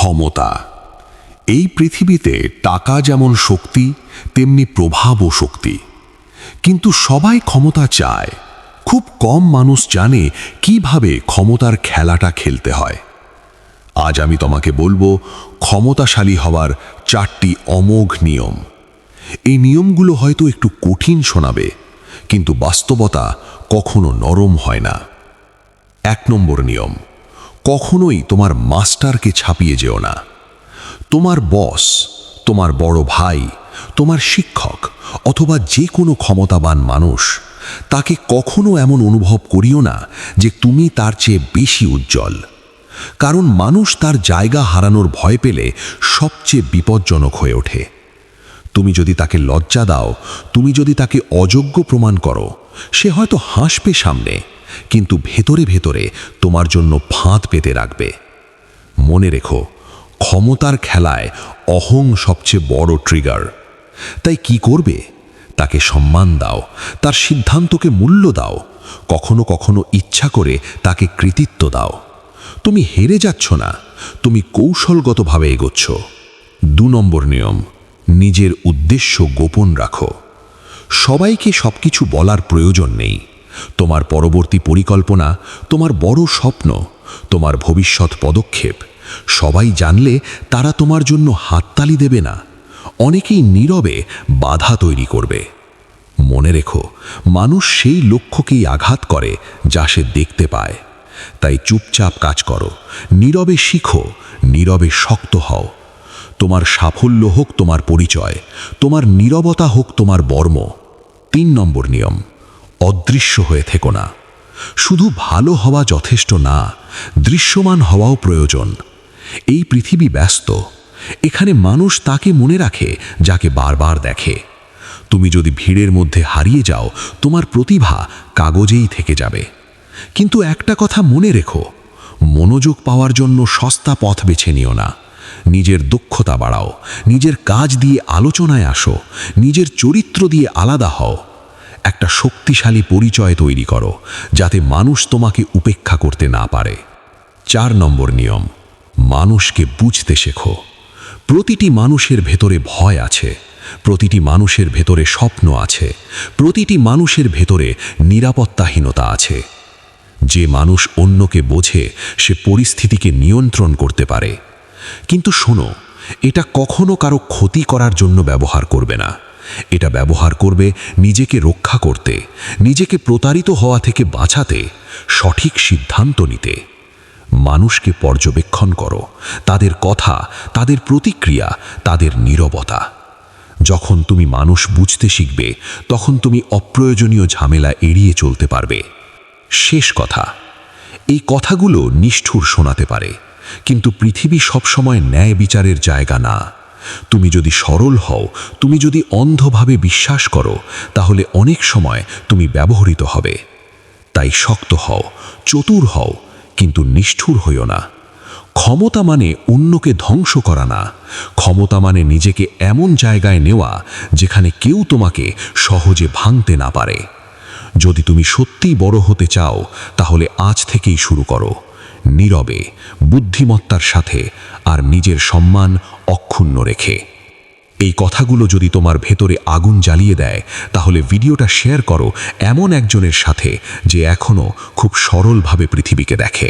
ক্ষমতা। এই পৃথিবীতে টাকা যেমন শক্তি, তেমনি প্রভাবও শক্তি। কিন্তু সবাই ক্ষমতা চায়, খুব কম মানুষ জানে কিভাবে ক্ষমতার খেলাটা খেলতে হয়। আজ আমি তোমাকে বলবো ক্ষমতাশালী হওয়ার 4টি অমোঘ নিয়ম। এই নিয়মগুলো হয়তো একটু কঠিন শোনাবে, কিন্তু বাস্তবতা কখনো নরম হয় না। 1 নম্বর নিয়ম, কখনোই তোমার মাস্টারকে ছাপিয়ে যেও না। তোমার বস, তোমার বড় ভাই, তোমার শিক্ষক অথবা যে কোনো ক্ষমতাবান মানুষ, তাকে কখনো এমন অনুভব করিও না যে তুমি তার চেয়ে বেশি উজ্জ্বল। কারণ মানুষ তার জায়গা হারানোর ভয় পেলে সবচেয়ে বিপজ্জনক হয়ে ওঠে। তুমি যদি তাকে লজ্জা দাও, তুমি যদি তাকে অযোগ্য প্রমাণ করো, সে হয়তো হাসবে সামনে, কিন্তু ভেতরে ভেতরে তোমার জন্য ফাঁদ পেতে রাখবে। মনে রেখো, ক্ষমতার খেলায় অহং সবচেয়ে বড় ট্রিগার। তাই কি করবে? তাকে সম্মান দাও, তার সিদ্ধান্তকে মূল্য দাও, কখনো কখনো ইচ্ছা করে তাকে কৃতিত্ব দাও। তুমি হেরে যাচ্ছ না, তুমি কৌশলগতভাবে এগোচ্ছ। 2 নম্বর নিয়ম, নিজের উদ্দেশ্য গোপন রাখো। সবাইকে সবকিছু বলার প্রয়োজন নেই। তোমার পরবর্তী পরিকল্পনা, তোমার বড় স্বপ্ন, তোমার ভবিষ্যৎ পদক্ষেপ সবাই জানলে তারা তোমার জন্য হাততালি দেবে না, অনেকেই নীরবে বাধা তৈরি করবে। মনে রেখো, মানুষ সেই লক্ষ্যকেই আঘাত করে যা সে দেখতে পায়। তাই চুপচাপ কাজ করো, নীরবে শিখো, নীরবে শক্ত হও। তোমার সাফল্য হোক তোমার পরিচয়, তোমার নীরবতা হোক তোমার বর্ম। 3 নম্বর নিয়ম, অদৃশ্য হয়ে থেকো না। শুধু ভালো হওয়া যথেষ্ট না, দৃশ্যমান হওয়াও প্রয়োজন। এই পৃথিবী ব্যস্ত, এখানে মানুষ তাকে মনে রাখে যাকে বারবার দেখে। তুমি যদি ভিড়ের মধ্যে হারিয়ে যাও, তোমার প্রতিভা কাগজেই থেকে যাবে। কিন্তু একটা কথা মনে রেখো, মনোযোগ পাওয়ার জন্য সস্তা পথ বেছে নিও না। নিজের দক্ষতা বাড়াও, নিজের কাজ দিয়ে আলোচনায় আসো, নিজের চরিত্র দিয়ে আলাদা হও। একটা শক্তিশালী পরিচয় তৈরি করো, যাতে মানুষ তোমাকে উপেক্ষা করতে না পারে। 4 নম্বর নিয়ম, মানুষকে বুঝতে শেখো। প্রতিটি মানুষের ভেতরে ভয় আছে, প্রতিটি মানুষের ভেতরে স্বপ্ন আছে, প্রতিটি মানুষের ভেতরে নিরাপত্তাহীনতা আছে। যে মানুষ অন্যকে বোঝে, সে পরিস্থিতিকে নিয়ন্ত্রণ করতে পারে। কিন্তু শোনো, এটা কখনো কারো ক্ষতি করার জন্য ব্যবহার করবে না। এটা ব্যবহার করবে নিজেকে রক্ষা করতে, নিজেকে প্রতারিত হওয়া থেকে বাঁচাতে, সঠিক সিদ্ধান্ত নিতে। মানুষকে পর্যবেক্ষণ করো, তাদের কথা, তাদের প্রতিক্রিয়া, তাদের নীরবতা। যখন তুমি মানুষ বুঝতে শিখবে, তখন তুমি অপ্রয়োজনীয় ঝামেলা এড়িয়ে চলতে পারবে। শেষ কথা, এই কথাগুলো নিষ্ঠুর শোনাতে পারে, কিন্তু পৃথিবী সবসময় ন্যায় বিচারের জায়গা না। তুমি যদি সরল হও, তুমি যদি অন্ধভাবে বিশ্বাস করো, তাহলে অনেক সময় তুমি ব্যবহৃত হবে। তাই শক্ত হও, চতুর হও, কিন্তু নিষ্ঠুর হইও না। ক্ষমতা মানে অন্যকে ধ্বংস করা না, ক্ষমতা মানে নিজেকে এমন জায়গায় নেওয়া যেখানে কেউ তোমাকে সহজে ভাঙতে না পারে। যদি তুমি সত্যিই বড় হতে চাও, তাহলে আজ থেকেই শুরু করো, নীরবে, বুদ্ধিমত্তার সাথে, আর নিজের সম্মান অক্ষুণ্ণ রেখে। এই কথাগুলো যদি তোমার ভেতরে আগুন জ্বালিয়ে দেয়, তাহলে ভিডিওটা শেয়ার করো এমন একজনের সাথে যে এখনো খুব সরলভাবে পৃথিবীকে দেখে।